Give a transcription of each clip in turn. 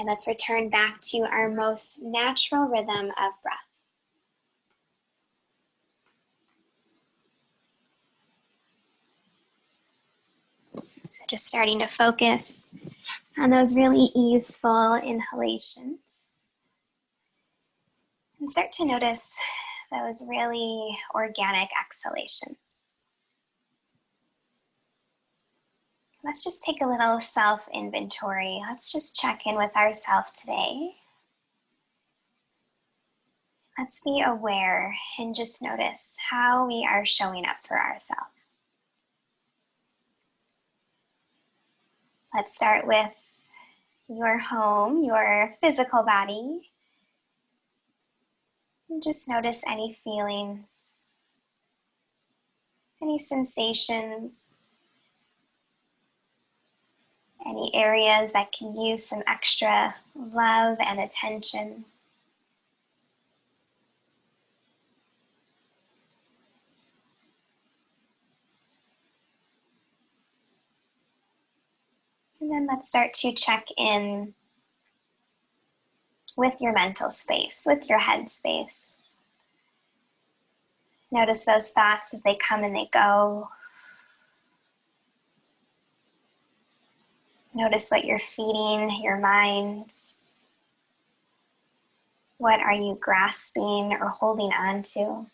And let's return back to our most natural rhythm of breath. So just starting to focus on those really easeful inhalations. And start to notice those really organic exhalations. Let's just take a little self-inventory. Let's just check in with ourselves today. Let's be aware and just notice how we are showing up for ourselves. Let's start with your home, your physical body. And just notice any feelings, any sensations, any areas that can use some extra love and attention. And then let's start to check in with your mental space, with your head space. Notice those thoughts as they come and they go. Notice what you're feeding your mind. What are you grasping or holding on to?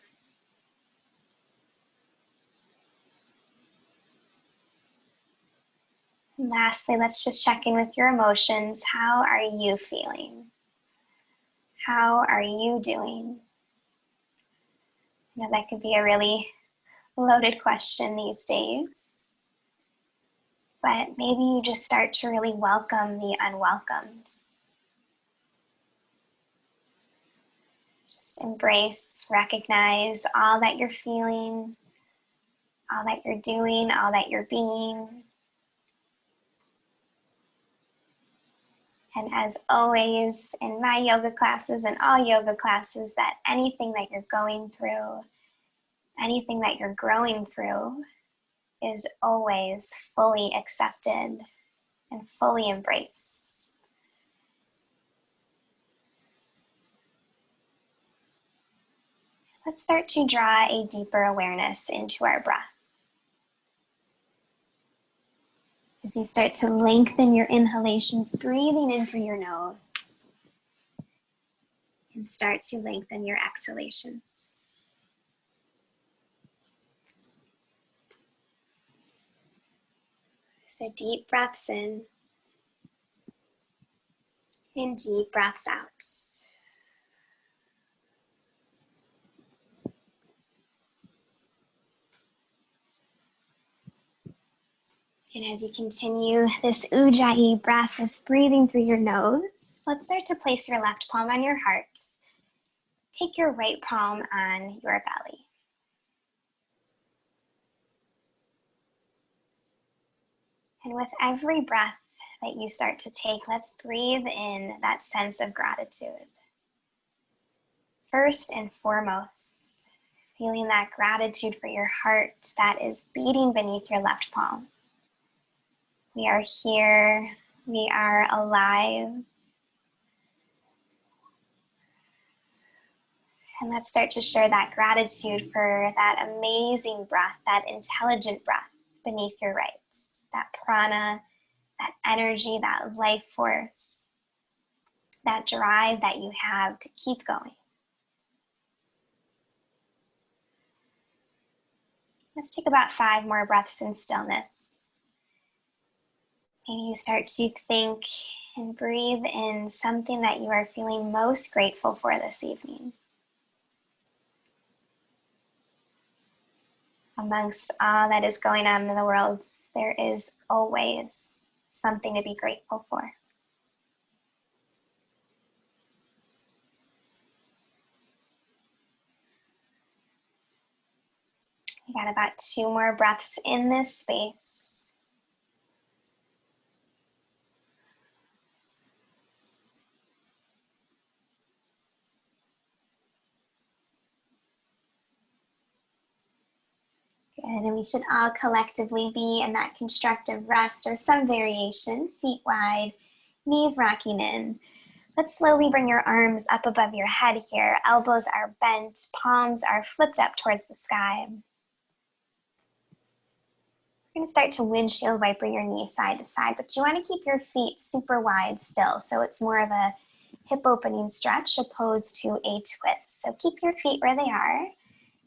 And lastly, let's just check in with your emotions. How are you feeling? How are you doing? You know, that could be a really loaded question these days. But maybe you just start to really welcome the unwelcomed. Just embrace, recognize all that you're feeling, all that you're doing, all that you're being. And as always, in my yoga classes and all yoga classes, that anything that you're going through, anything that you're growing through is always fully accepted and fully embraced. Let's start to draw a deeper awareness into our breath. As you start to lengthen your inhalations, breathing in through your nose, and start to lengthen your exhalations. So deep breaths in and deep breaths out. And as you continue this Ujjayi breath, this breathing through your nose, let's start to place your left palm on your heart. Take your right palm on your belly. And with every breath that you start to take, let's breathe in that sense of gratitude. First and foremost, feeling that gratitude for your heart that is beating beneath your left palm. We are here, we are alive. And let's start to share that gratitude for that amazing breath, that intelligent breath beneath your right. That prana, that energy, that life force, that drive that you have to keep going. Let's take about 5 more breaths in stillness. Maybe you start to think and breathe in something that you are feeling most grateful for this evening. Amongst all that is going on in the world, there is always something to be grateful for. We got about 2 more breaths in this space. Good, and we should all collectively be in that constructive rest or some variation, feet wide, Knees rocking in. Let's slowly bring your arms up above your head here. Elbows are bent, palms are flipped up towards the sky. We're gonna start to windshield wiper your knees side to side, but you wanna keep your feet super wide still, so it's more of a hip opening stretch opposed to a twist. So keep your feet where they are.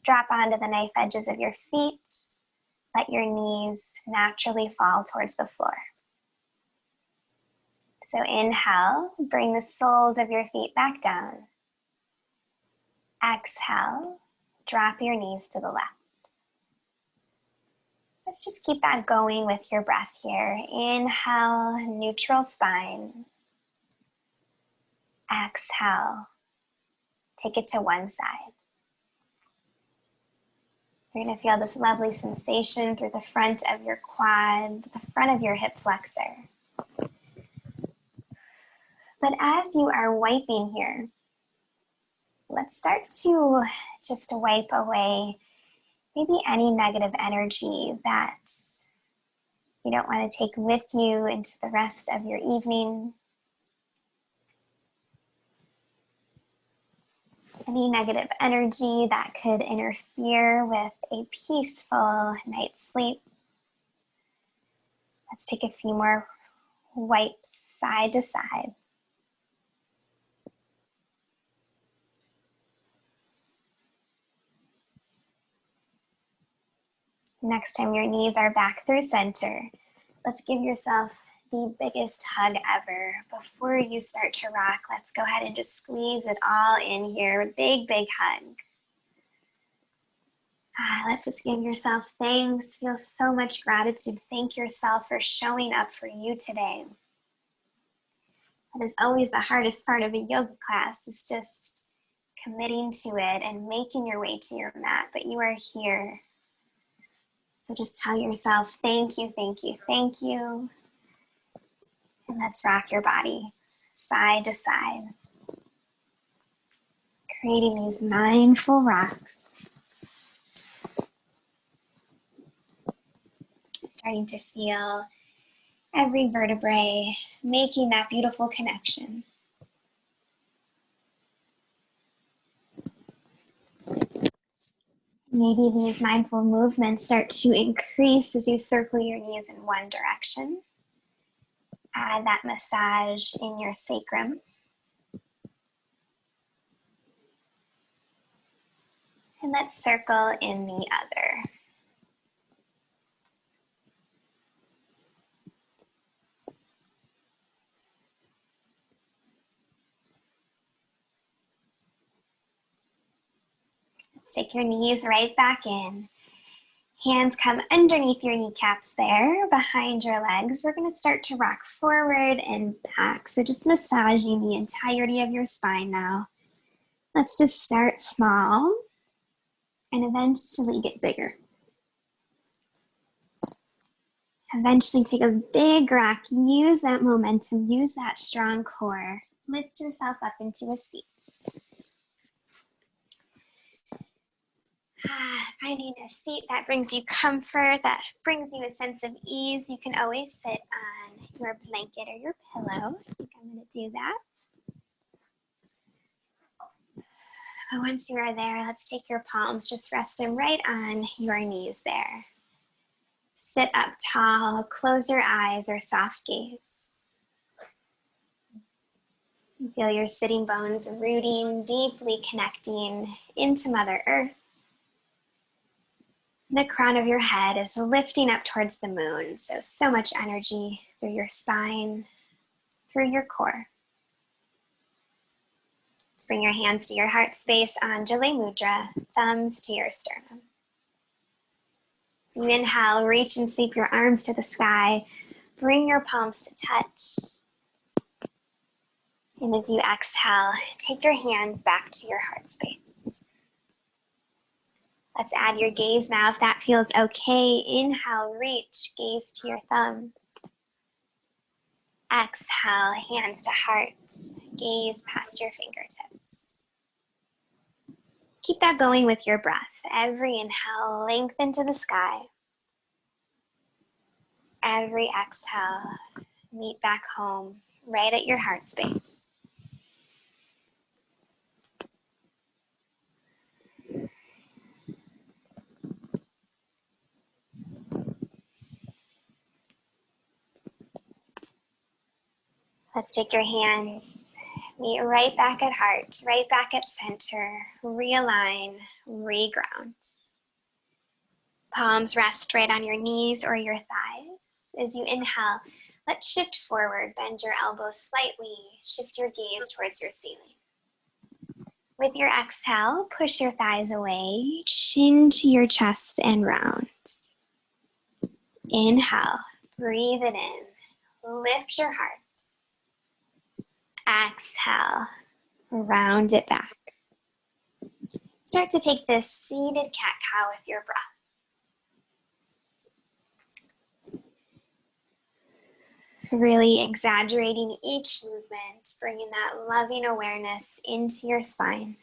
Drop onto the knife edges of your feet. Let your knees naturally fall towards the floor. So inhale, bring the soles of your feet back down. Exhale, drop your knees to the left. Let's just keep that going with your breath here. Inhale, neutral spine. Exhale, take it to one side. You're gonna feel this lovely sensation through the front of your quad, the front of your hip flexor. But as you are wiping here, let's start to just wipe away maybe any negative energy that you don't want to take with you into the rest of your evening. Any negative energy that could interfere with a peaceful night's sleep. Let's take a few more wipes side to side. Next time your knees are back through center, let's give yourself the biggest hug ever. Before you start to rock, let's go ahead and just squeeze it all in here. Big, big hug. Let's just give yourself thanks. Feel so much gratitude. Thank yourself for showing up for you today. That is always the hardest part of a yoga class, is just committing to it and making your way to your mat, but you are here. So just tell yourself, thank you, thank you, thank you. And let's rock your body side to side. Creating these mindful rocks. Starting to feel every vertebrae making that beautiful connection. Maybe these mindful movements start to increase as you circle your knees in one direction. Add that massage in your sacrum. And let's circle in the other. Take your knees right back in. Hands come underneath your kneecaps there, behind your legs. We're going to start to rock forward and back. So just massaging the entirety of your spine now. Let's just start small and eventually get bigger. Eventually take a big rock. Use that momentum. Use that strong core. Lift yourself up into a seat. Finding a seat that brings you comfort, that brings you a sense of ease. You can always sit on your blanket or your pillow. I think I'm going to do that. But once you are there, let's take your palms, just rest them right on your knees there. Sit up tall, close your eyes or soft gaze. Feel your sitting bones rooting, deeply connecting into Mother Earth. The crown of your head is lifting up towards the moon, so much energy through your spine, through your core. Let's bring your hands to your heart space, Anjali Mudra, thumbs to your sternum. As you inhale, reach and sweep your arms to the sky. Bring your palms to touch. And as you exhale, take your hands back to your heart space. Let's add your gaze now if that feels okay. Inhale, reach, gaze to your thumbs. Exhale, hands to heart, gaze past your fingertips. Keep that going with your breath. Every inhale, lengthen to the sky. Every exhale, meet back home right at your heart space. Let's take your hands, meet right back at heart, right back at center, realign, reground. Palms rest right on your knees or your thighs. As you inhale, let's shift forward, bend your elbows slightly, shift your gaze towards your ceiling. With your exhale, push your thighs away, chin to your chest and round. Inhale, breathe it in, lift your heart. Exhale, round it back. Start to take this seated cat-cow with your breath. Really exaggerating each movement, bringing that loving awareness into your spine.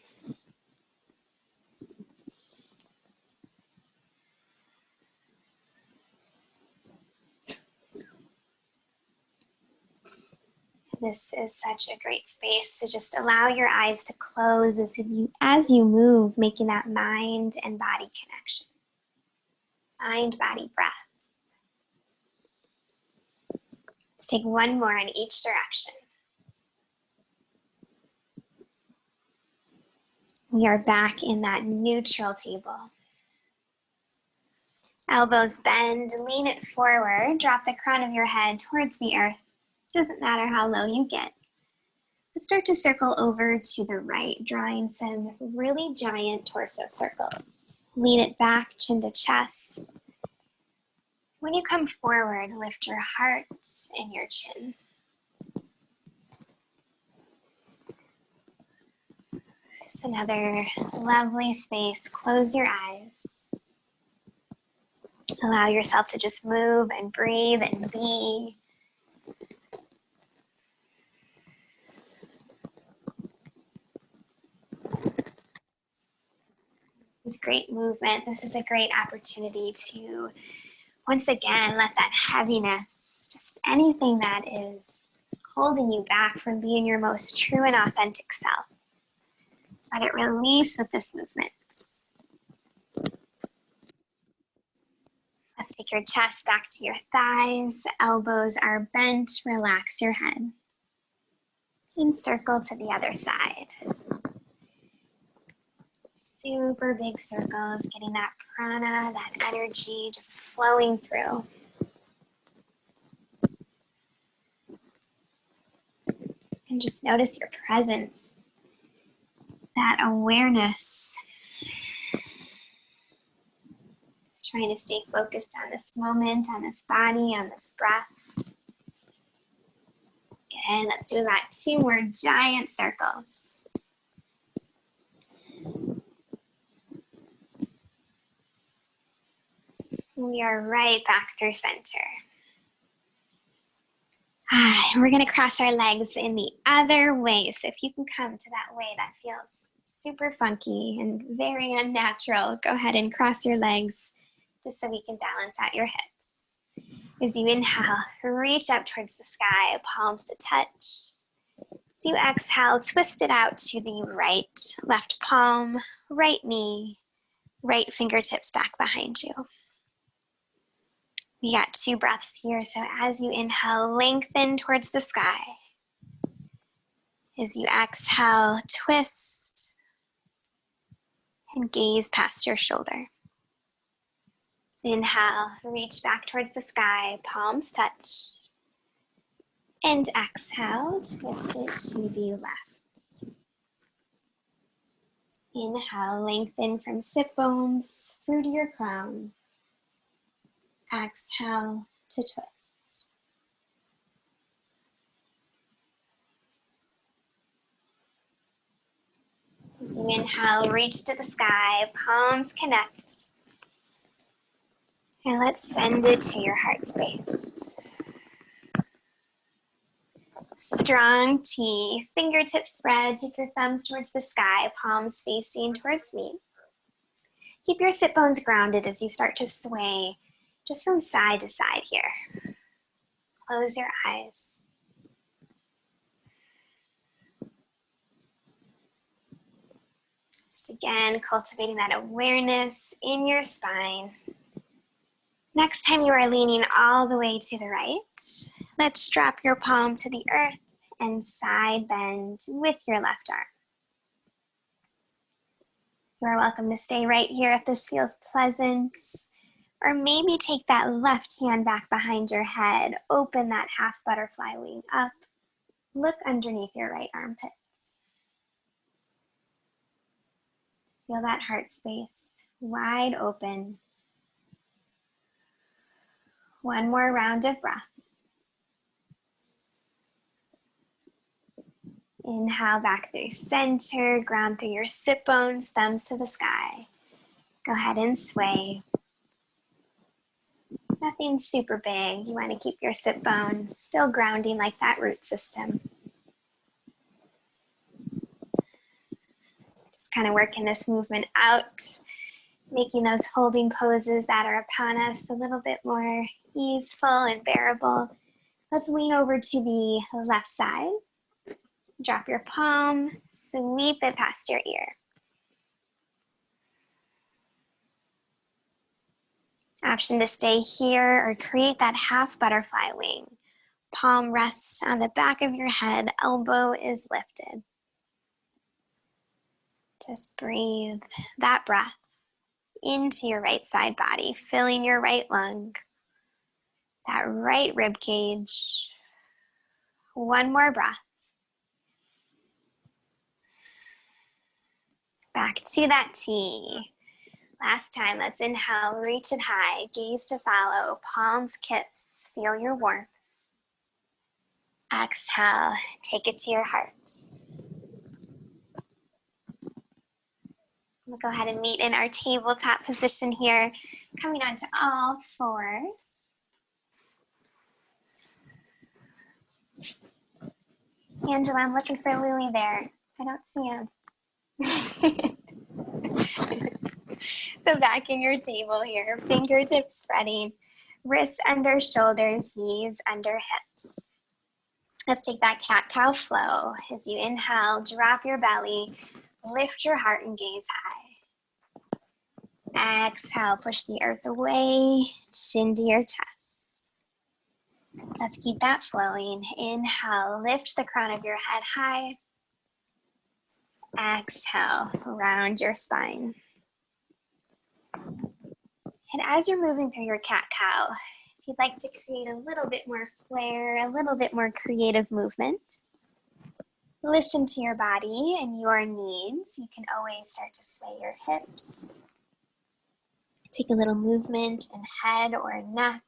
This is such a great space to just allow your eyes to close as you move, making that mind and body connection. Mind, body, breath. Let's take one more in each direction. We are back in that neutral table. Elbows bend, lean it forward, drop the crown of your head towards the earth. Doesn't matter how low you get. Let's start to circle over to the right, drawing some really giant torso circles. Lean it back, chin to chest. When you come forward, lift your heart and your chin. Just another lovely space. Close your eyes. Allow yourself to just move and breathe and be. This is great movement. This is a great opportunity to, once again, let that heaviness, just anything that is holding you back from being your most true and authentic self, let it release with this movement. Let's take your chest back to your thighs. Elbows are bent. Relax your head. And circle to the other side. Super big circles, getting that prana, that energy just flowing through. And just notice your presence, that awareness. Just trying to stay focused on this moment, on this body, on this breath. Again, let's do that 2 more giant circles. We are right back through center. And we're going to cross our legs in the other way. So if you can come to that way that feels super funky and very unnatural, go ahead and cross your legs just so we can balance out your hips. As you inhale, reach up towards the sky, palms to touch. As you exhale, twist it out to the right, left palm, right knee, right fingertips back behind you. We got 2 breaths here, so as you inhale, lengthen towards the sky. As you exhale, twist and gaze past your shoulder. Inhale, reach back towards the sky, palms touch. And exhale, twist it to the left. Inhale, lengthen from sit bones through to your crown. Exhale to twist. As you inhale, reach to the sky, palms connect. And let's send it to your heart space. Strong T, fingertips spread, take your thumbs towards the sky, palms facing towards me. Keep your sit bones grounded as you start to sway just from side to side here. Close your eyes. again, cultivating that awareness in your spine. Next time you are leaning all the way to the right, let's drop your palm to the earth and side bend with your left arm. You are welcome to stay right here if this feels pleasant, or maybe take that left hand back behind your head, open that half butterfly wing up, look underneath your right armpit. Feel that heart space wide open. One more round of breath. Inhale back through center, ground through your sit bones, thumbs to the sky. Go ahead and sway. Nothing super big. You want to keep your sit bones still grounding like that root system. Just kind of working this movement out, making those holding poses that are upon us a little bit more easeful and bearable. Let's lean over to the left side. Drop your palm, sweep it past your ear. Option to stay here or create that half butterfly wing. Palm rests on the back of your head, elbow is lifted. Just breathe that breath into your right side body, filling your right lung, that right rib cage. One more breath. Back to that T. Last time, let's inhale, reach it high, gaze to follow, palms kiss, feel your warmth. Exhale, take it to your heart. We'll go ahead and meet in our tabletop position here, coming onto all fours. Angela, I'm looking for Louie there. I don't see him. So back in your table here, fingertips spreading, wrists under shoulders, knees under hips. Let's take that cat-cow flow. As you inhale, drop your belly, lift your heart and gaze high. Exhale, push the earth away, chin to your chest. Let's keep that flowing. Inhale, lift the crown of your head high. Exhale, round your spine. And as you're moving through your cat-cow, if you'd like to create a little bit more flair, a little bit more creative movement, listen to your body and your needs. You can always start to sway your hips. Take a little movement in head or neck.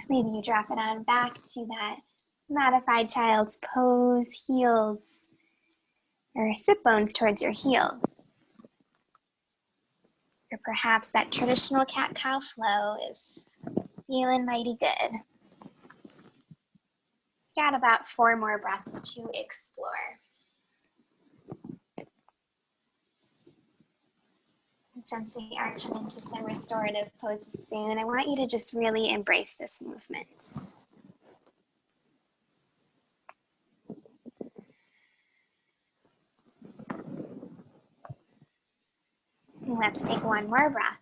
Maybe you drop it on back to that modified child's pose, heels, or sit bones towards your heels. Or perhaps that traditional cat-cow flow is feeling mighty good. Got about 4 more breaths to explore. And since we are coming to some restorative poses soon, I want you to just really embrace this movement. Let's take one more breath.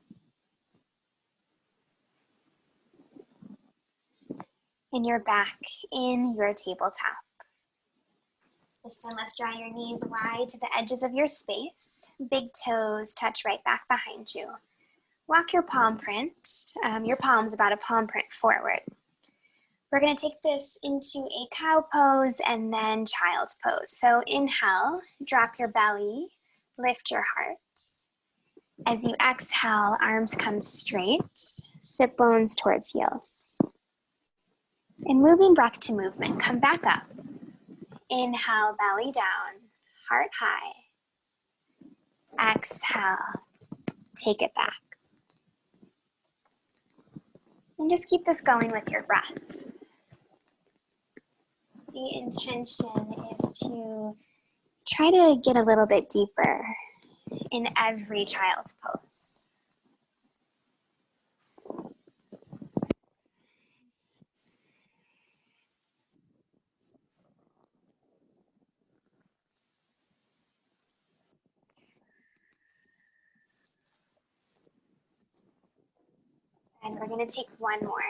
And you're back in your tabletop. This time, let's draw your knees wide to the edges of your space. Big toes touch right back behind you. Walk your palm print, your palms about a palm print forward. We're going to take this into a cow pose and then child's pose. So inhale, drop your belly, lift your heart. As you exhale, arms come straight, sit bones towards heels. And moving breath to movement, come back up. Inhale, belly down, heart high. Exhale, take it back. And just keep this going with your breath. The intention is to try to get a little bit deeper in every child's pose. And we're going to take one more.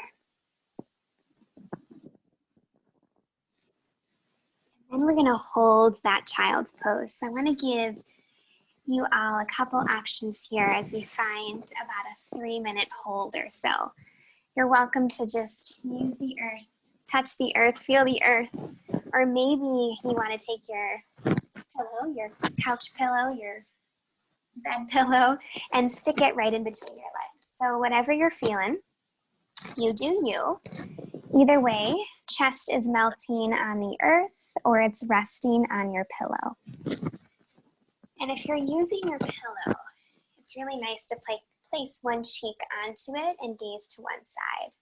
And we're going to hold that child's pose. So I'm going to give you all a couple options here as we find about a 3-minute hold or so. You're welcome to just use the earth, touch the earth, feel the earth, or maybe you want to take your pillow, your couch pillow, your bed pillow, and stick it right in between your legs. So whatever you're feeling, you do you. Either way, chest is melting on the earth or it's resting on your pillow. And if you're using your pillow, it's really nice to place one cheek onto it and gaze to one side.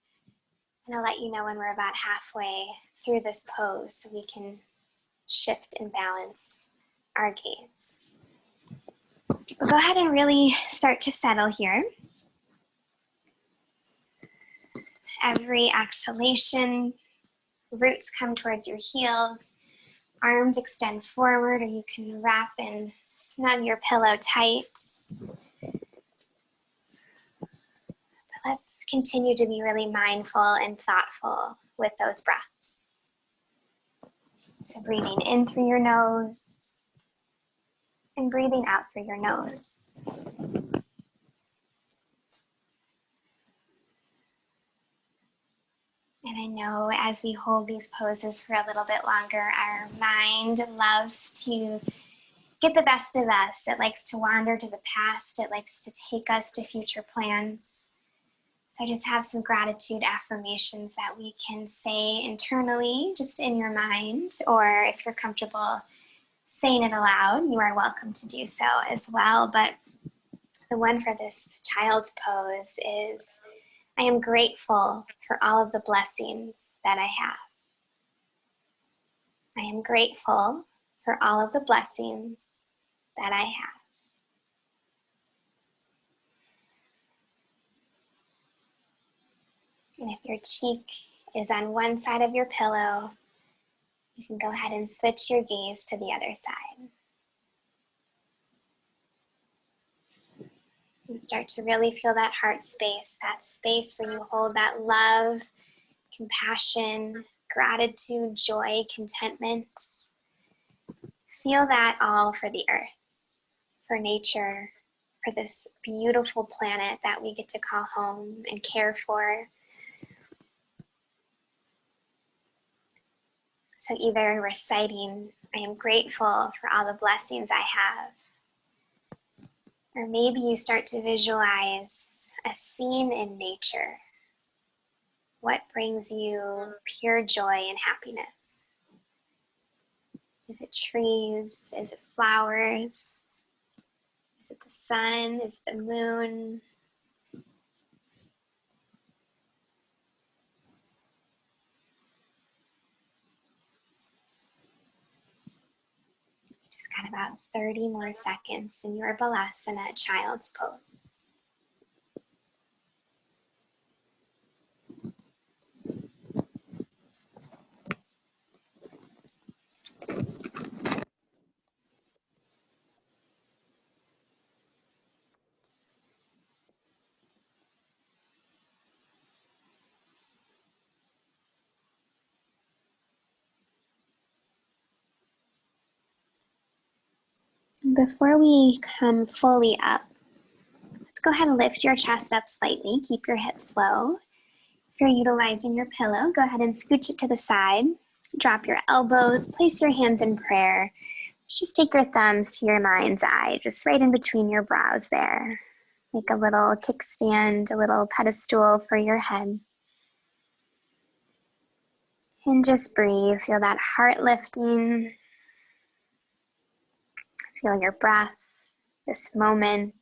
And I'll let you know when we're about halfway through this pose so we can shift and balance our gaze. We'll go ahead and really start to settle here. Every exhalation, roots come towards your heels, arms extend forward, or you can wrap and snug your pillow tight. But let's continue to be really mindful and thoughtful with those breaths. So breathing in through your nose and breathing out through your nose. And I know as we hold these poses for a little bit longer, our mind loves to get the best of us. It likes to wander to the past. It likes to take us to future plans. So I just have some gratitude affirmations that we can say internally, just in your mind, or if you're comfortable saying it aloud, you are welcome to do so as well. But the one for this child's pose is, I am grateful for all of the blessings that I have. I am grateful for all of the blessings that I have. And if your cheek is on one side of your pillow, you can go ahead and switch your gaze to the other side. And start to really feel that heart space, that space where you hold that love, compassion, gratitude, joy, contentment. Feel that all for the earth, for nature, for this beautiful planet that we get to call home and care for. So either reciting, I am grateful for all the blessings I have, or maybe you start to visualize a scene in nature. What brings you pure joy and happiness? Is it trees? Is it flowers? Is it the sun? Is it the moon? Just got about 30 more seconds in your Balasana child's pose. Before we come fully up, let's go ahead and lift your chest up slightly. Keep your hips low. If you're utilizing your pillow, go ahead and scooch it to the side. Drop your elbows, place your hands in prayer. Just take your thumbs to your mind's eye, just right in between your brows there. Make a little kickstand, a little pedestal for your head. And just breathe. Feel that heart lifting. Feel your breath, this moment.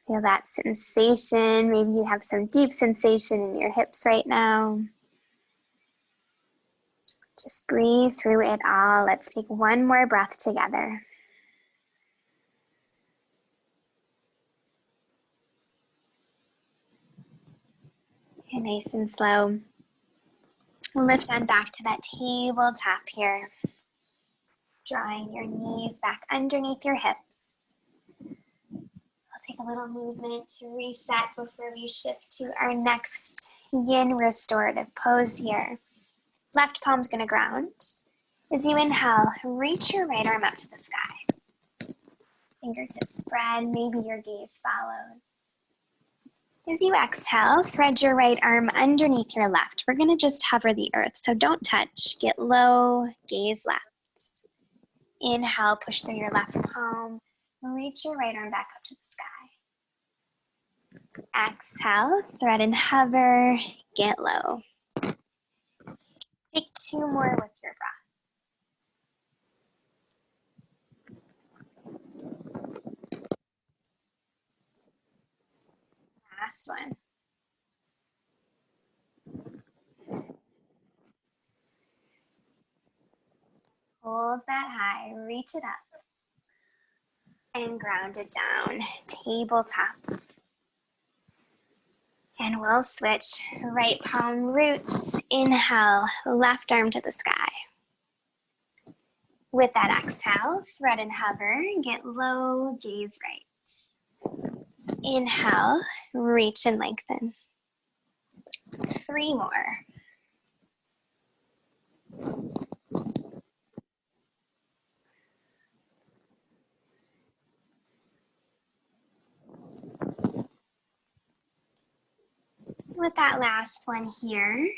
Feel that sensation. Maybe you have some deep sensation in your hips right now. Just breathe through it all. Let's take one more breath together. And nice and slow. We'll lift on back to that tabletop here. Drawing your knees back underneath your hips. take a little movement to reset before we shift to our next yin restorative pose here. Left palm's gonna ground. As you inhale, reach your right arm up to the sky. Fingertips spread, maybe your gaze follows. As you exhale, thread your right arm underneath your left. We're gonna just hover the earth, so don't touch. Get low, gaze left. Inhale, push through your left palm. Reach your right arm back up to the sky. Exhale, thread and hover, get low. Take 2 more with your breath. Last one. Hold that high, reach it up, and ground it down, tabletop. And we'll switch, right palm roots, inhale, left arm to the sky. With that exhale, thread and hover, get low, gaze right. Inhale, reach and lengthen. 3 more. With that last one here,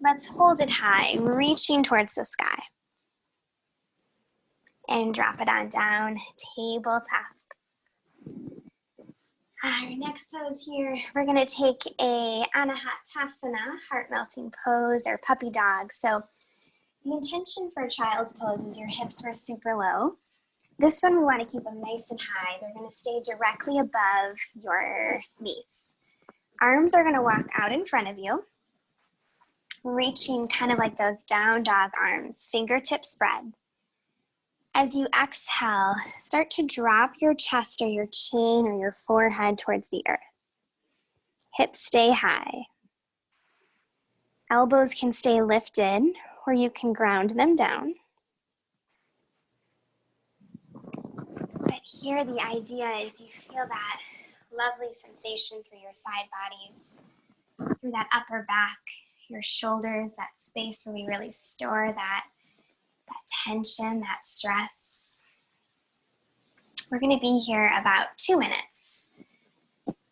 let's hold it high, reaching towards the sky. And drop it on down, tabletop. Our next pose here, we're gonna take a Anahatasana, heart-melting pose, or puppy dog. So the intention for child's pose is your hips are super low. This one we wanna keep them nice and high. They're gonna stay directly above your knees. Arms are gonna walk out in front of you, reaching kind of like those down dog arms, fingertips spread. As you exhale, start to drop your chest or your chin or your forehead towards the earth. Hips stay high. Elbows can stay lifted, or you can ground them down. But here the idea is you feel that lovely sensation through your side bodies, through that upper back, your shoulders, that space where we really store that tension, that stress. We're going to be here about 2 minutes.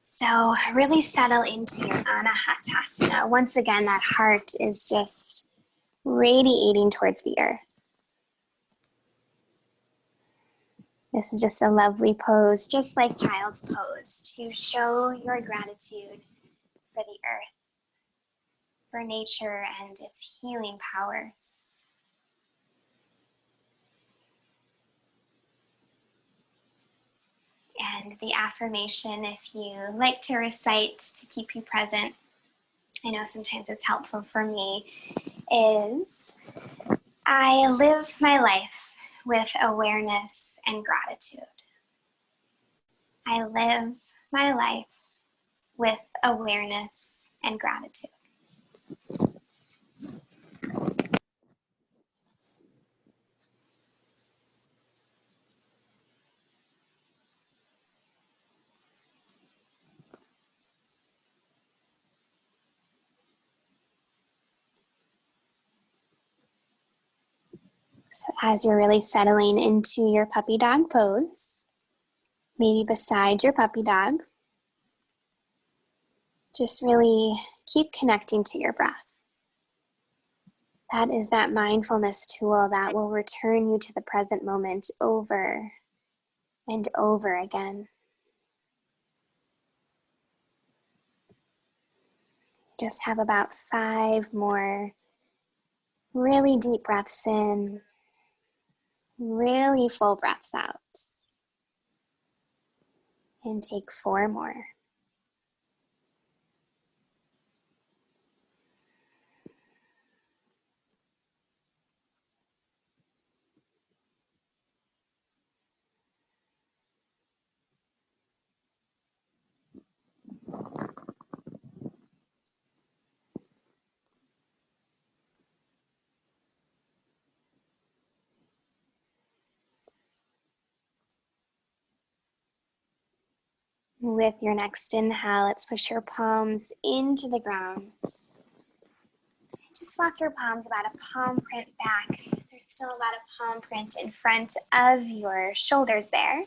So really settle into your Anahatasana. Once again, that heart is just radiating towards the earth. This is just a lovely pose, just like child's pose, to show your gratitude for the earth, for nature and its healing powers. And the affirmation, if you like to recite to keep you present, I know sometimes it's helpful for me, is I live my life with awareness and gratitude. I live my life with awareness and gratitude. So as you're really settling into your puppy dog pose, maybe beside your puppy dog, just really keep connecting to your breath. That is that mindfulness tool that will return you to the present moment over and over again. Just have about 5 more really deep breaths in, really full breaths out. And take 4 more. With your next inhale, let's push your palms into the ground. Just walk your palms about a palm print back. There's still about a palm print in front of your shoulders there.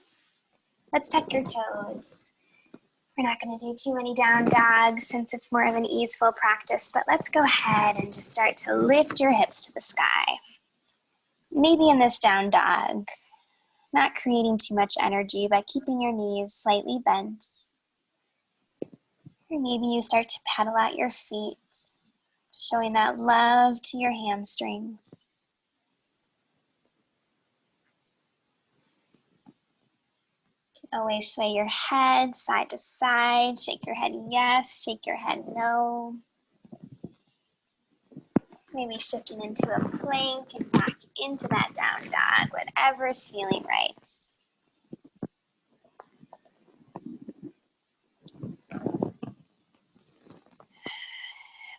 Let's tuck your toes. We're not going to do too many down dogs since it's more of an easeful practice, but let's go ahead and just start to lift your hips to the sky. Maybe in this down dog, not creating too much energy by keeping your knees slightly bent. Or maybe you start to pedal out your feet, showing that love to your hamstrings. You can always sway your head side to side, shake your head yes, shake your head no. Maybe shifting into a plank and back into that down dog, whatever's feeling right.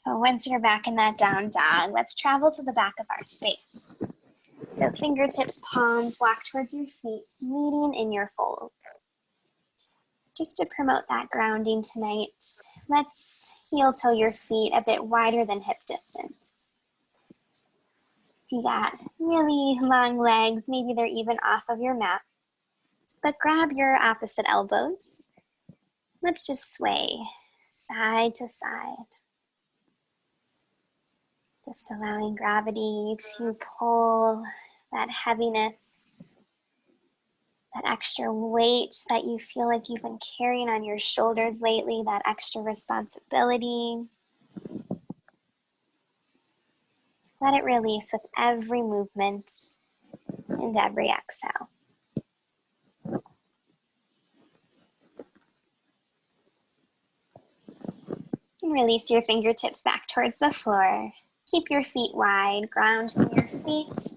But once you're back in that down dog, let's travel to the back of our space. So fingertips, palms, walk towards your feet, meeting in your folds. Just to promote that grounding tonight, let's heel toe your feet a bit wider than hip distance. If you got really long legs, maybe they're even off of your mat, but grab your opposite elbows. Let's just sway side to side. Just allowing gravity to pull that heaviness, that extra weight that you feel like you've been carrying on your shoulders lately, that extra responsibility. Let it release with every movement and every exhale. And release your fingertips back towards the floor. Keep your feet wide, ground through your feet.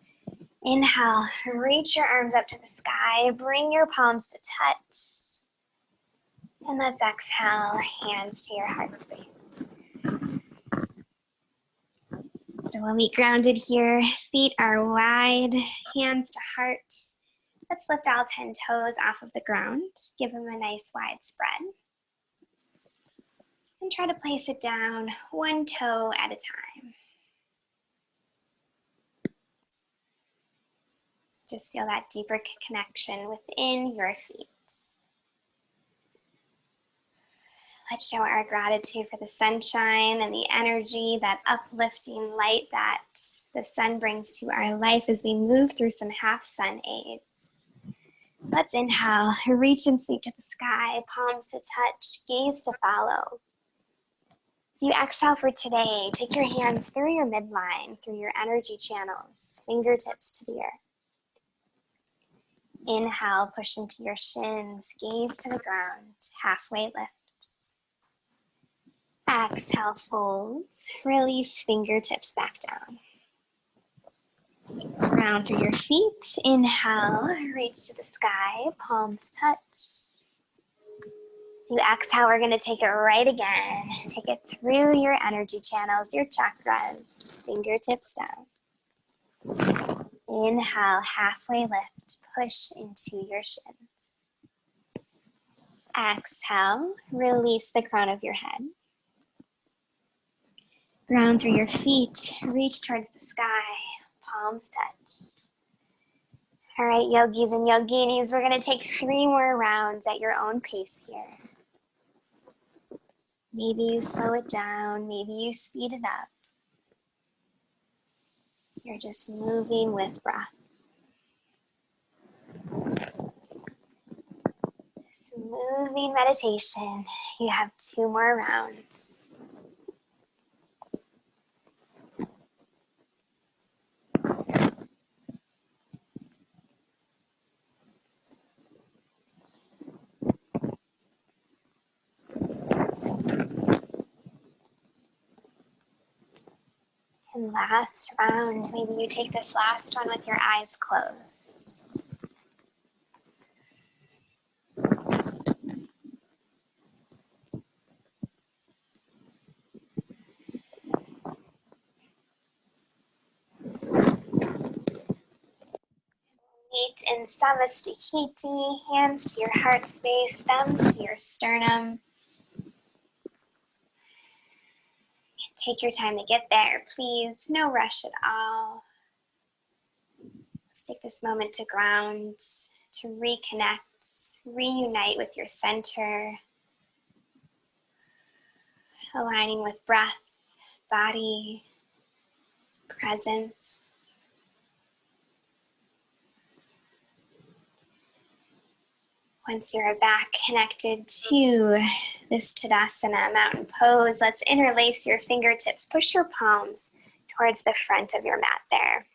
Inhale, reach your arms up to the sky, bring your palms to touch. And let's exhale, hands to your heart space. So we'll be grounded here, feet are wide, hands to heart. Let's lift all 10 toes off of the ground, give them a nice wide spread. And try to place it down one toe at a time. Just feel that deeper connection within your feet. Let's show our gratitude for the sunshine and the energy, that uplifting light that the sun brings to our life as we move through some half sun aids. Let's inhale, reach and sweep to the sky, palms to touch, gaze to follow. As you exhale for today, take your hands through your midline, through your energy channels, fingertips to the earth. Inhale, push into your shins, gaze to the ground, halfway lift. Exhale, fold, release fingertips back down. Ground through your feet, inhale, reach to the sky, palms touch. As you exhale, we're gonna take it right again. Take it through your energy channels, your chakras, fingertips down. Inhale, halfway lift, push into your shins. Exhale, release the crown of your head. Ground through your feet, reach towards the sky, palms touch. All right, yogis and yoginis, we're gonna take 3 more rounds at your own pace here. Maybe you slow it down, maybe you speed it up. You're just moving with breath. This moving meditation, you have 2 more rounds. And last round, maybe you take this last one with your eyes closed. Meet in Savasthiti, hands to your heart space, thumbs to your sternum. Take your time to get there, please. No rush at all. Let's take this moment to ground, to reconnect, reunite with your center, aligning with breath, body, presence. Once you're back connected to this Tadasana mountain pose, let's interlace your fingertips. Push your palms towards the front of your mat there.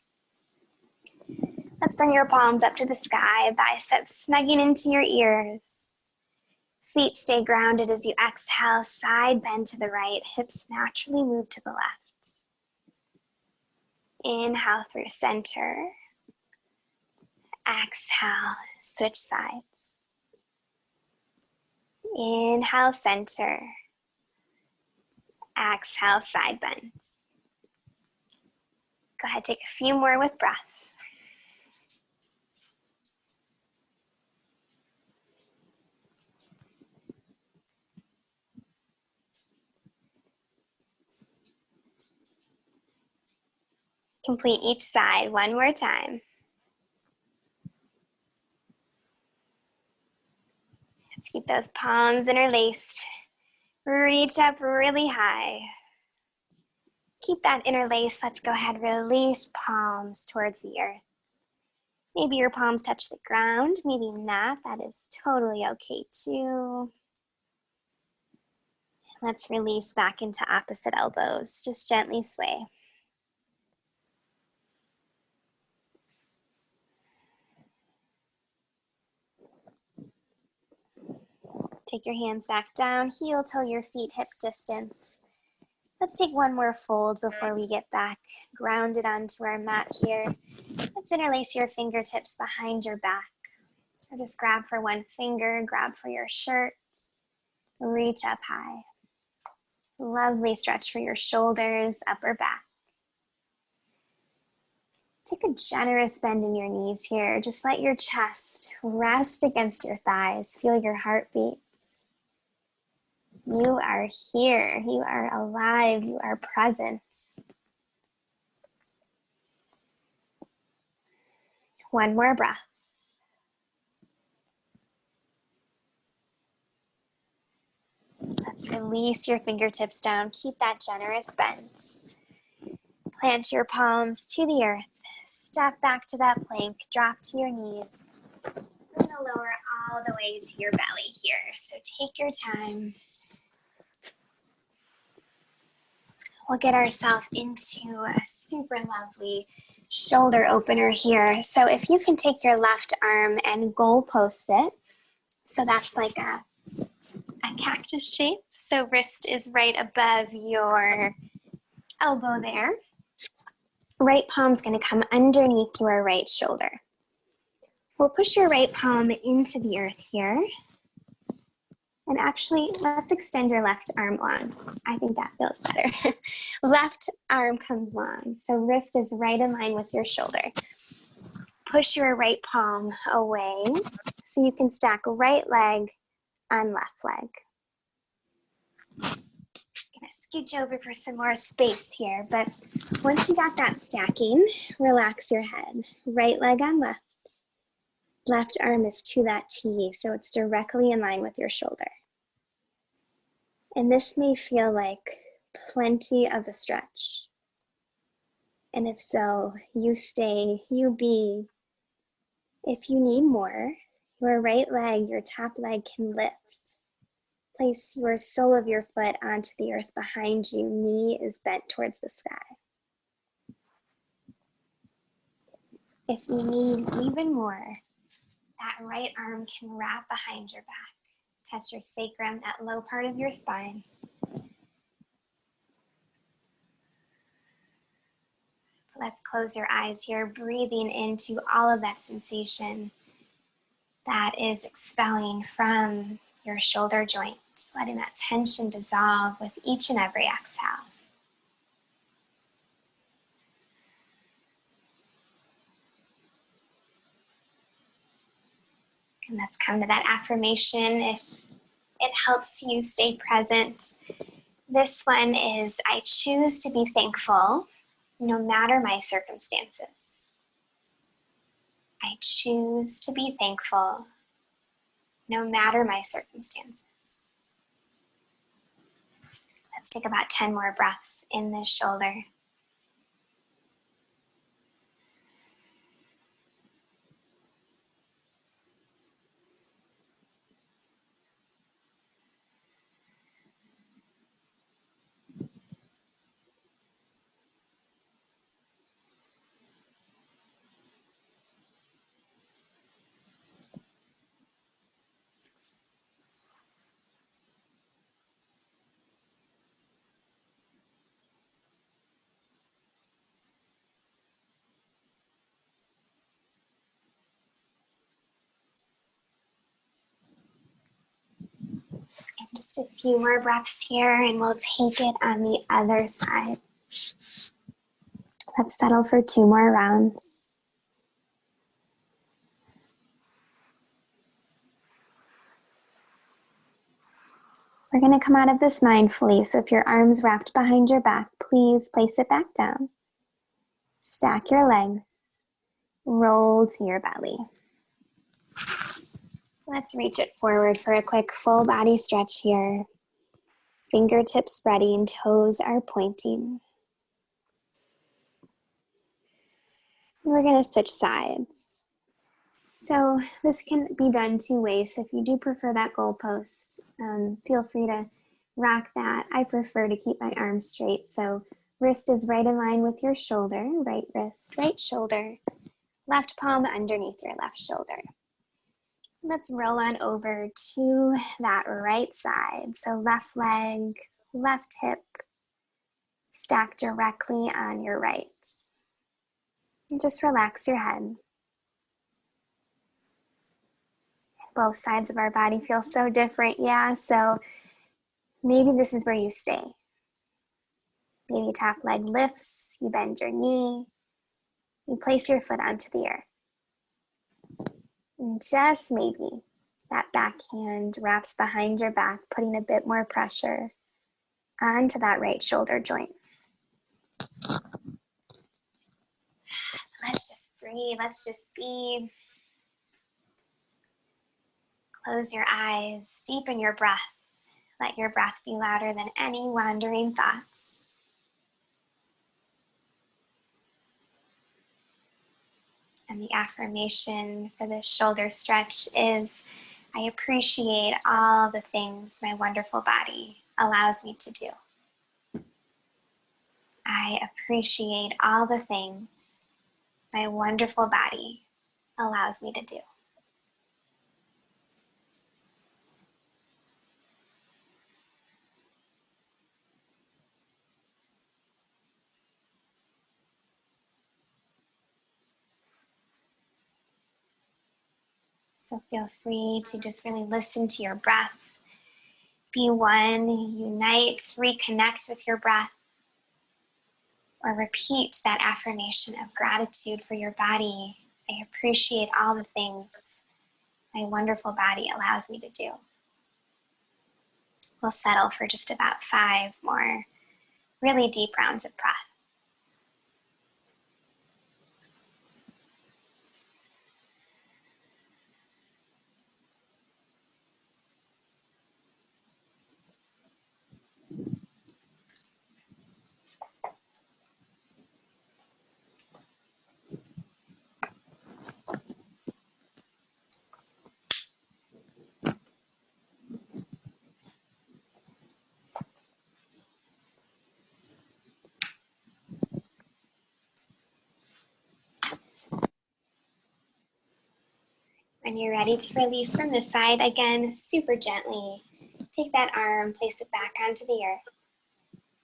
Let's bring your palms up to the sky, biceps snugging into your ears. Feet stay grounded as you exhale, side bend to the right, hips naturally move to the left. Inhale through center. Exhale, switch sides. Inhale, center. Exhale, side bend. Go ahead, take a few more with breath. Complete each side one more time. Let's keep those palms interlaced. Reach up really high. Keep that interlace. Let's go ahead, release palms towards the earth. Maybe your palms touch the ground, maybe not. That is totally okay too. Let's release back into opposite elbows. Just gently sway. Take your hands back down, heel toe your feet hip distance. Let's take one more fold before we get back grounded onto our mat here. Let's interlace your fingertips behind your back. Or just grab for one finger, grab for your shirt, reach up high. Lovely stretch for your shoulders, upper back. Take a generous bend in your knees here. Just let your chest rest against your thighs. Feel your heartbeat. You are here. You are alive. You are present. One more breath. Let's release your fingertips down. Keep that generous bend. Plant your palms to the earth. Step back to that plank. Drop to your knees. Bring the lower all the way to your belly here. So take your time. We'll get ourselves into a super lovely shoulder opener here. So if you can take your left arm and goal post it. So that's like a cactus shape. So wrist is right above your elbow there. Right palm's going to come underneath your right shoulder. We'll push your right palm into the earth here. And actually, let's extend your left arm long. I think that feels better. Left arm comes long. So wrist is right in line with your shoulder. Push your right palm away so you can stack right leg on left leg. Just gonna scooch over for some more space here, but once you got that stacking, relax your head. Right leg on left. Left arm is to that T, so it's directly in line with your shoulder. And this may feel like plenty of a stretch. And if so, you stay, you be. If you need more, your right leg, your top leg can lift. Place your sole of your foot onto the earth behind you. Knee is bent towards the sky. If you need even more, that right arm can wrap behind your back. Touch your sacrum, that low part of your spine. Let's close your eyes here, breathing into all of that sensation that is expelling from your shoulder joint, letting that tension dissolve with each and every exhale. And let's come to that affirmation if it helps you stay present. This one is, I choose to be thankful no matter my circumstances. I choose to be thankful no matter my circumstances. Let's take about 10 more breaths in this shoulder. Just a few more breaths here and we'll take it on the other side. Let's settle for 2 more rounds. We're going to come out of this mindfully. So if your arm's wrapped behind your back, please place it back down. Stack your legs. Roll to your belly. Let's reach it forward for a quick full body stretch here. Fingertips spreading, toes are pointing. We're going to switch sides. So this can be done 2 ways. So if you do prefer that goalpost, feel free to rock that. I prefer to keep my arms straight. So wrist is right in line with your shoulder, right wrist, right shoulder, left palm underneath your left shoulder. Let's roll on over to that right side. So left leg, left hip, stacked directly on your right. And just relax your head. Both sides of our body feel so different, yeah, so maybe this is where you stay. Maybe top leg lifts, you bend your knee, you place your foot onto the earth. And just maybe that backhand wraps behind your back, putting a bit more pressure onto that right shoulder joint. Let's just breathe, let's just be. Close your eyes, deepen your breath. Let your breath be louder than any wandering thoughts. And the affirmation for this shoulder stretch is, I appreciate all the things my wonderful body allows me to do. I appreciate all the things my wonderful body allows me to do. So feel free to just really listen to your breath. Be one, unite, reconnect with your breath, or repeat that affirmation of gratitude for your body. I appreciate all the things my wonderful body allows me to do. We'll settle for just about 5 more really deep rounds of breath. When you're ready to release from this side, again, super gently, take that arm, place it back onto the earth.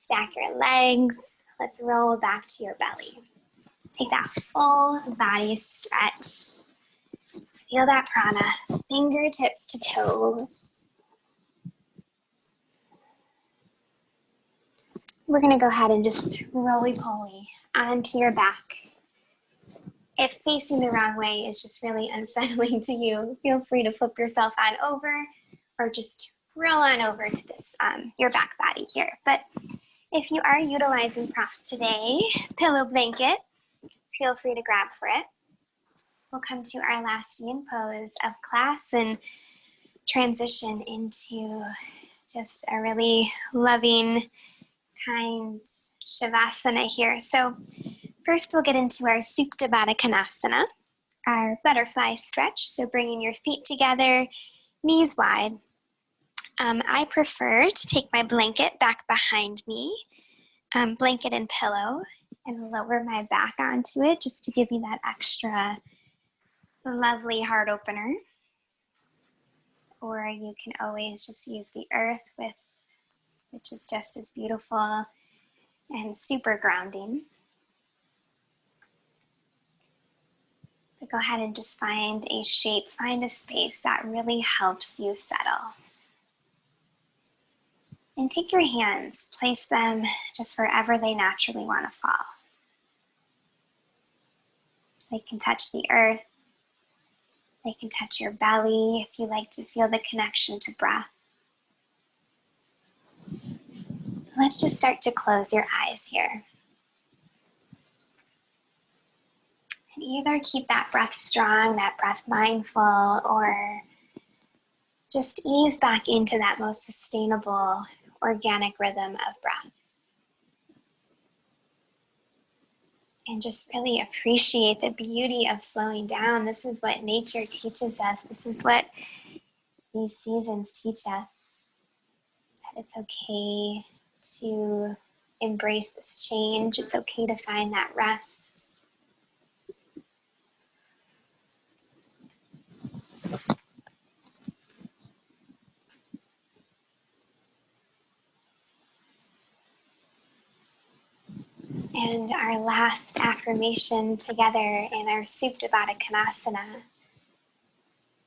Stack your legs. Let's roll back to your belly. Take that full body stretch. Feel that prana, fingertips to toes. We're gonna go ahead and just roly-poly onto your back. If facing the wrong way is just really unsettling to you, feel free to flip yourself on over or just roll on over to this your back body here. But if you are utilizing props today, pillow blanket, feel free to grab for it. We'll come to our last yin pose of class and transition into just a really loving, kind Shavasana here. So first we'll get into our Supta Baddha Konasana, our butterfly stretch. So bringing your feet together, knees wide. I prefer to take my blanket back behind me, blanket and pillow, and lower my back onto it just to give you that extra lovely heart opener. Or you can always just use the earth, which is just as beautiful and super grounding. But go ahead and just find a shape, find a space that really helps you settle. And take your hands, place them just wherever they naturally want to fall. They can touch the earth. They can touch your belly if you like to feel the connection to breath. Let's just start to close your eyes here. And either keep that breath strong, that breath mindful, or just ease back into that most sustainable, organic rhythm of breath. And just really appreciate the beauty of slowing down. This is what nature teaches us. This is what these seasons teach us. That it's okay to embrace this change. It's okay to find that rest. And our last affirmation together in our Supta Baddha Konasana.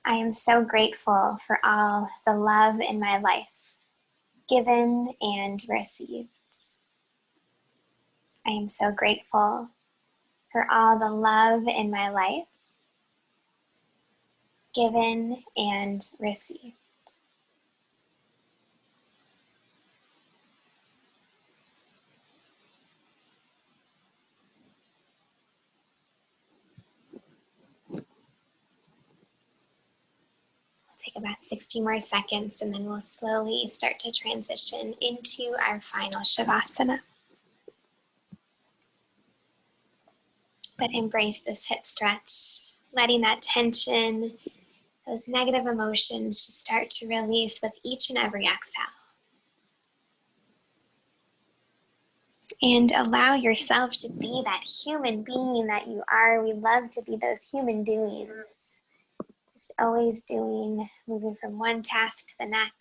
I am so grateful for all the love in my life, given and received. I am so grateful for all the love in my life, given and received. Take about 60 more seconds and then we'll slowly start to transition into our final Shavasana. But embrace this hip stretch, letting that tension, those negative emotions just start to release with each and every exhale. And allow yourself to be that human being that you are. We love to be those human doings. Just always doing, moving from one task to the next.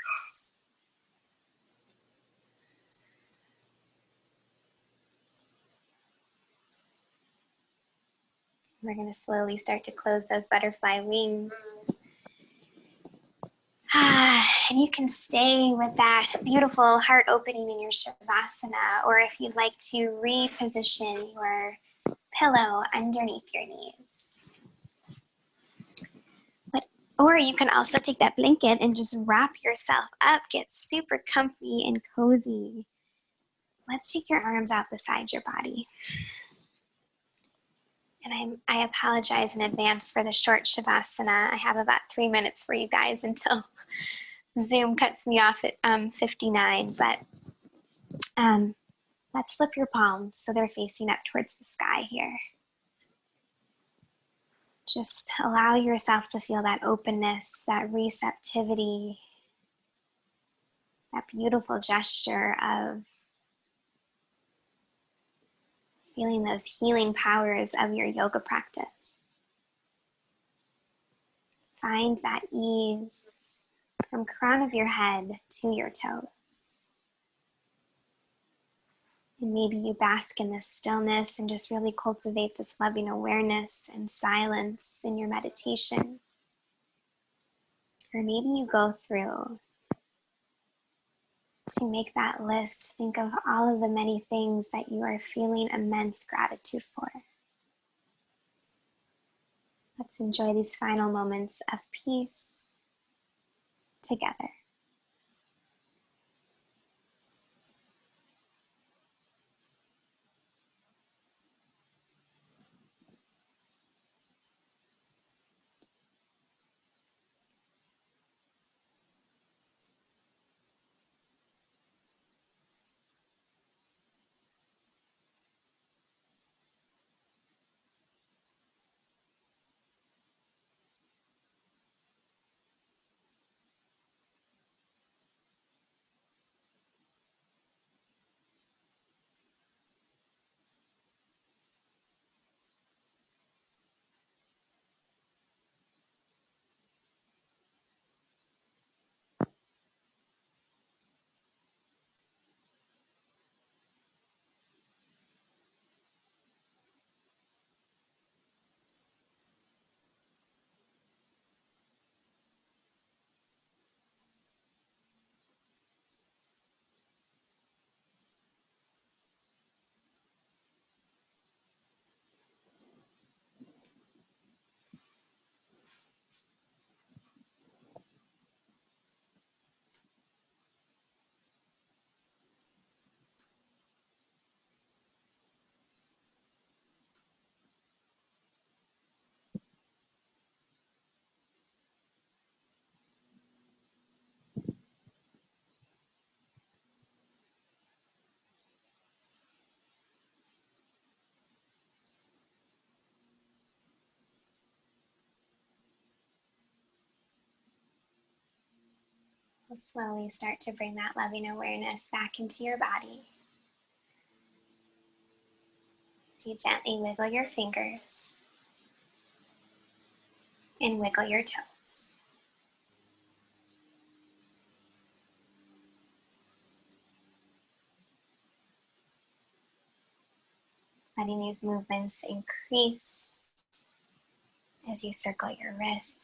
We're going to slowly start to close those butterfly wings. And you can stay with that beautiful heart opening in your Shavasana, or if you'd like to reposition your pillow underneath your knees. Or you can also take that blanket and just wrap yourself up, get super comfy and cozy. Let's take your arms out beside your body. And I apologize in advance for the short Shavasana. I have about 3 minutes for you guys until Zoom cuts me off at 59. But let's flip your palms so they're facing up towards the sky here. Just allow yourself to feel that openness, that receptivity, that beautiful gesture of feeling those healing powers of your yoga practice. Find that ease from crown of your head to your toes. And maybe you bask in this stillness and just really cultivate this loving awareness and silence in your meditation. Or maybe you go through to make that list, think of all of the many things that you are feeling immense gratitude for. Let's enjoy these final moments of peace together. We'll slowly start to bring that loving awareness back into your body. So you gently wiggle your fingers and wiggle your toes. Letting these movements increase as you circle your wrists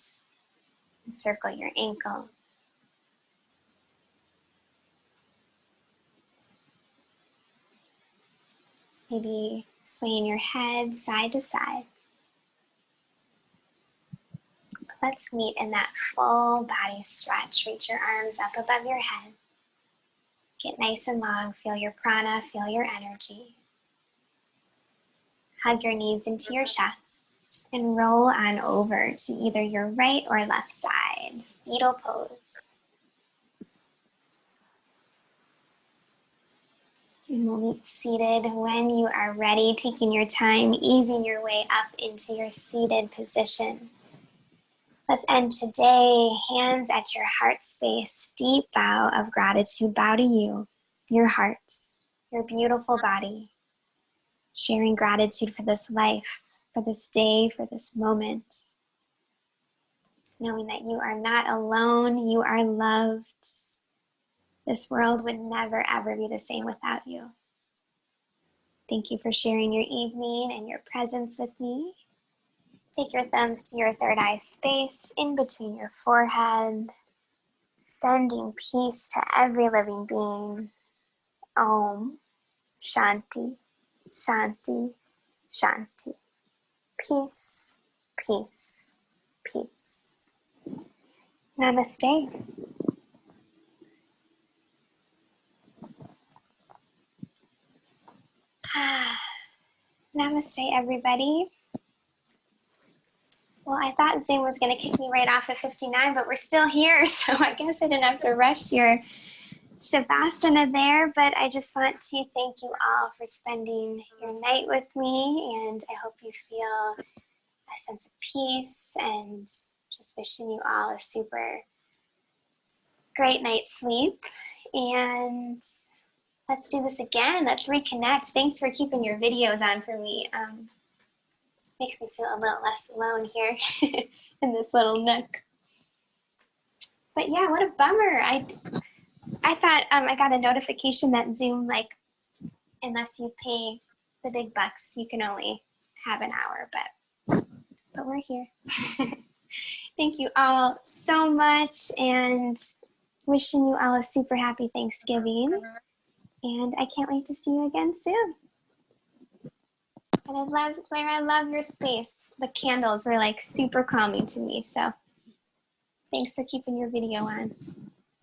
and circle your ankles. Maybe swaying your head side to side. Let's meet in that full body stretch. Reach your arms up above your head. Get nice and long. Feel your prana, feel your energy. Hug your knees into your chest and roll on over to either your right or left side. Fetal pose. And we'll meet seated when you are ready, taking your time, easing your way up into your seated position. Let's end today, hands at your heart space, deep bow of gratitude. Bow to you, your heart, your beautiful body, sharing gratitude for this life, for this day, for this moment. Knowing that you are not alone, you are loved. This world would never, ever be the same without you. Thank you for sharing your evening and your presence with me. Take your thumbs to your third eye space in between your forehead, sending peace to every living being. Om Shanti, Shanti, Shanti. Peace, peace, peace. Namaste. Namaste, everybody. Well, I thought Zoom was going to kick me right off at 59, but we're still here, so I guess I didn't have to rush your Shavasana there, but I just want to thank you all for spending your night with me, and I hope you feel a sense of peace, and just wishing you all a super great night's sleep. And let's do this again. Let's reconnect. Thanks for keeping your videos on for me. Makes me feel a little less alone here in this little nook. But yeah, what a bummer. I thought I got a notification that Zoom, like, unless you pay the big bucks, you can only have an hour, but we're here. Thank you all so much, and wishing you all a super happy Thanksgiving. And I can't wait to see you again soon. And I love your space. The candles were like super calming to me. So thanks for keeping your video on.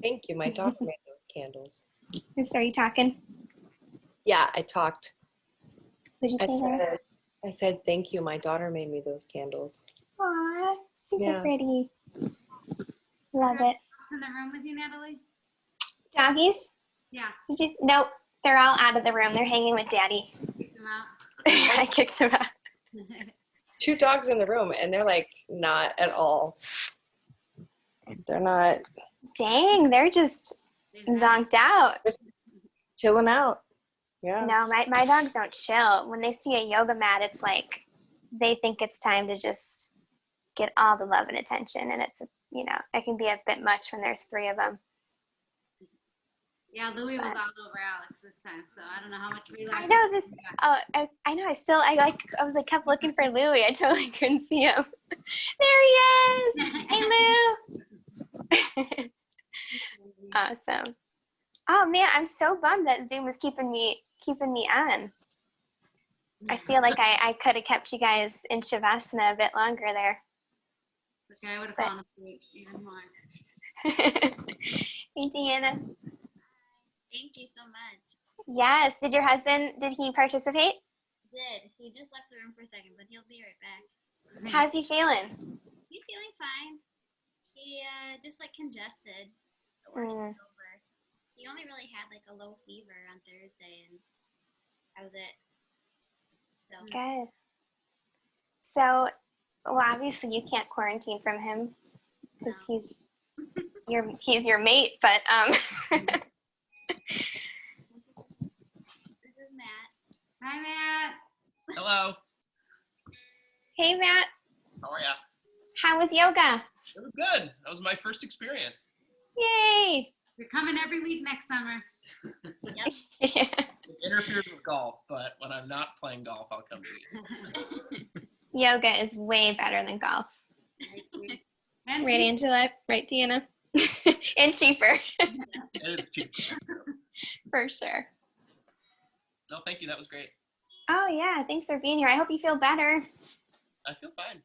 Thank you. My daughter made those candles. Oops, are you talking? Yeah, I talked. What'd you say there? I said, thank you. My daughter made me those candles. Aw, super Yeah. pretty. Love it. In the room with you, Natalie? Doggies? Yeah. Nope, they're all out of the room. They're hanging with Daddy. Kick them out. I kicked them out. 2 dogs in the room, and they're like not at all. They're not Dang, they're just zonked out. chilling out. Yeah. No, my dogs don't chill. When they see a yoga mat, it's like they think it's time to just get all the love and attention. And it's, it can be a bit much when there's 3 of them. Yeah, Louis was all over Alex this time, so I don't know how much I know. I know. I was like kept looking for Louis. I totally couldn't see him. There he is. Hey, Lou. Awesome. Oh man, I'm so bummed that Zoom is keeping me on. I feel like I could have kept you guys in Shavasana a bit longer there. Okay, I would have fallen asleep even more. Hey, Deanna. Thank you so much. Yes. Did your husband, did he participate? Did. He just left the room for a second, but he'll be right back. How's he feeling? He's feeling fine. He just like congested. The worst is over. He only really had like a low fever on Thursday, and that was it. So. Good. So, well, obviously you can't quarantine from him because he's your mate, but This is Matt. Hi, Matt. Hello. Hey, Matt. How are ya? How was yoga? It was good. That was my first experience. Yay! You're coming every week next summer. Yep. Yeah. It interferes with golf, but when I'm not playing golf, I'll come to you. Yoga is way better than golf. And Right, Angela? Right, Deanna? And cheaper. It is cheap. For sure. No, thank you. That was great. Oh, yeah. Thanks for being here. I hope you feel better. I feel fine.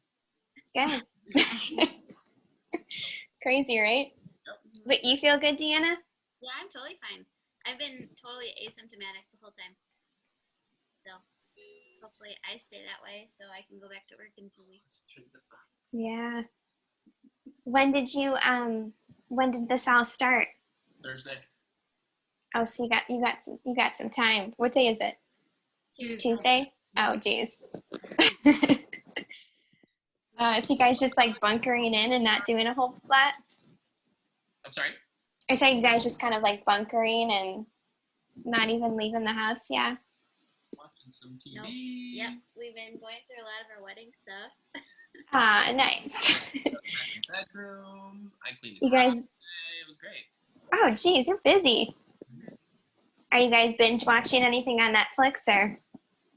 Good. Crazy, right? Yep. But you feel good, Deanna? Yeah, I'm totally fine. I've been totally asymptomatic the whole time. So hopefully I stay that way so I can go back to work in 2 weeks. Yeah. When did this all start? Thursday. Oh, so you got some time. What day is it? Tuesday? Oh, geez. So you guys just like bunkering in and not doing a whole lot? I'm sorry? I said you guys just kind of like bunkering and not even leaving the house, yeah? Watching some TV. Nope. Yep, we've been going through a lot of our wedding stuff. Ah, nice. Bedroom. I cleaned You the house guys, today. It was great. oh geez, you're busy. Are you guys binge watching anything on Netflix or?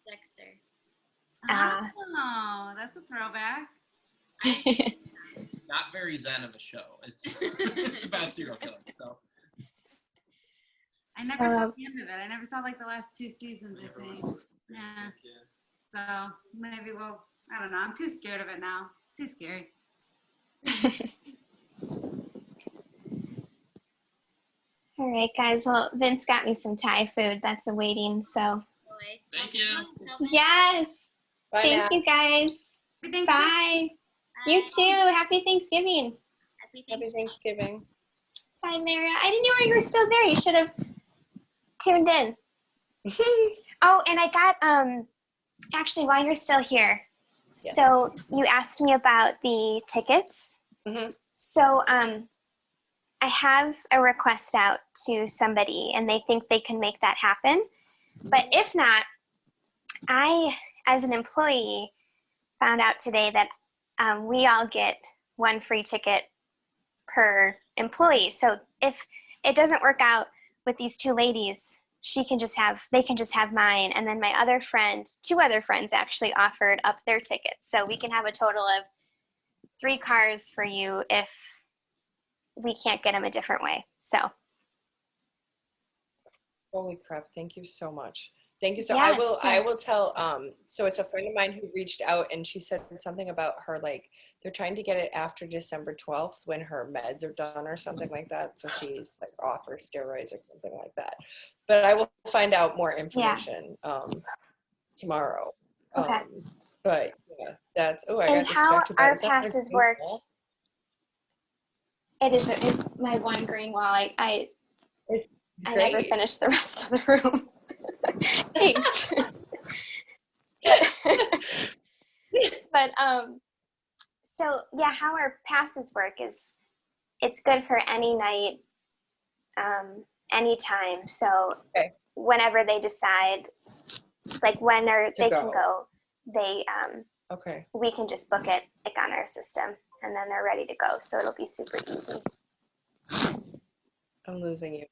Dexter. Oh, that's a throwback. Not very zen of a show. It's about serial killing. So I never saw the end of it. I never saw like the last 2 seasons, I think. Yeah. So maybe I don't know. I'm too scared of it now. It's too scary. All right, guys. Well, Vince got me some Thai food that's awaiting, so. thank you. Yes. Bye, Thank Matt. you, guys. Happy Thanksgiving. Bye. You too. Happy Thanksgiving. Happy Thanksgiving. Bye, Mara. I didn't know you were still there. You should have tuned in. Oh, and I got, actually, while you're still here, Yeah. so you asked me about the tickets. Mm-hmm. So I have a request out to somebody, and they think they can make that happen. But if not, I, as an employee, found out today that we all get 1 free ticket per employee. So if it doesn't work out with these 2 ladies, they can just have mine. And then my other friend, 2 other friends actually offered up their tickets. So we can have a total of 3 cars for you if we can't get them a different way. So. Holy crap. Thank you so much. Thank you. So Yeah, I will tell, so it's a friend of mine who reached out and she said something about her, like, they're trying to get it after December 12th when her meds are done or something like that. So she's like off her steroids or something like that. But I will find out more information tomorrow. Okay. But yeah, that's, oh, I And got how distracted by our is that my passes green work? wall? It's my one green wall. I It's never great. finished the rest of the room. Thanks. But so yeah, how our passes work is it's good for any night, anytime. So Okay. whenever they decide, like when they can go, they Okay. we can just book it like on our system, and then they're ready to go. So it'll be super easy. I'm losing you.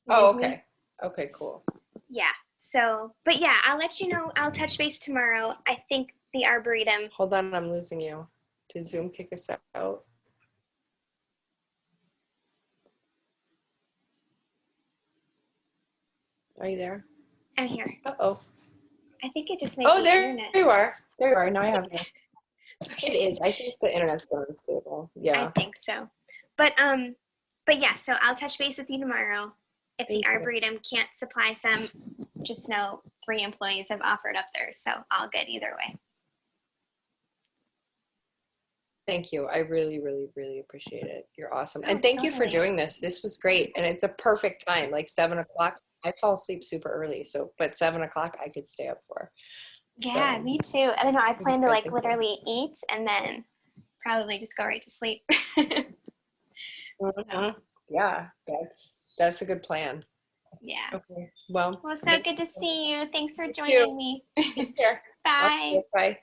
Oh, okay. Okay, cool. Yeah. So, but yeah, I'll let you know. I'll touch base tomorrow. I think the Arboretum. Hold on, I'm losing you. Did Zoom kick us out? Are you there? I'm here. Uh-oh. I think it just might Oh, be there internet. you are. There you are. Now I have you. It is. I think the internet's going unstable. Yeah. I think so. But yeah, so I'll touch base with you tomorrow. If Thank the you. Arboretum can't supply some, just know 3 employees have offered up theirs, so all good either way. Thank you. I really, really, really appreciate it. You're awesome. Oh, And thank you for totally. doing this. This was great. And it's a perfect time, like 7 o'clock. I fall asleep super early. So, but 7 o'clock I could stay up for. Yeah, So, me too. I don't know. I was plan to good, like thank you. literally eat and then probably just go right to sleep. Mhm. Yeah, that's a good plan. Yeah. Okay. Well, Well, so good to see you. Thanks for You joining too. me. Take care. Bye. Okay, bye.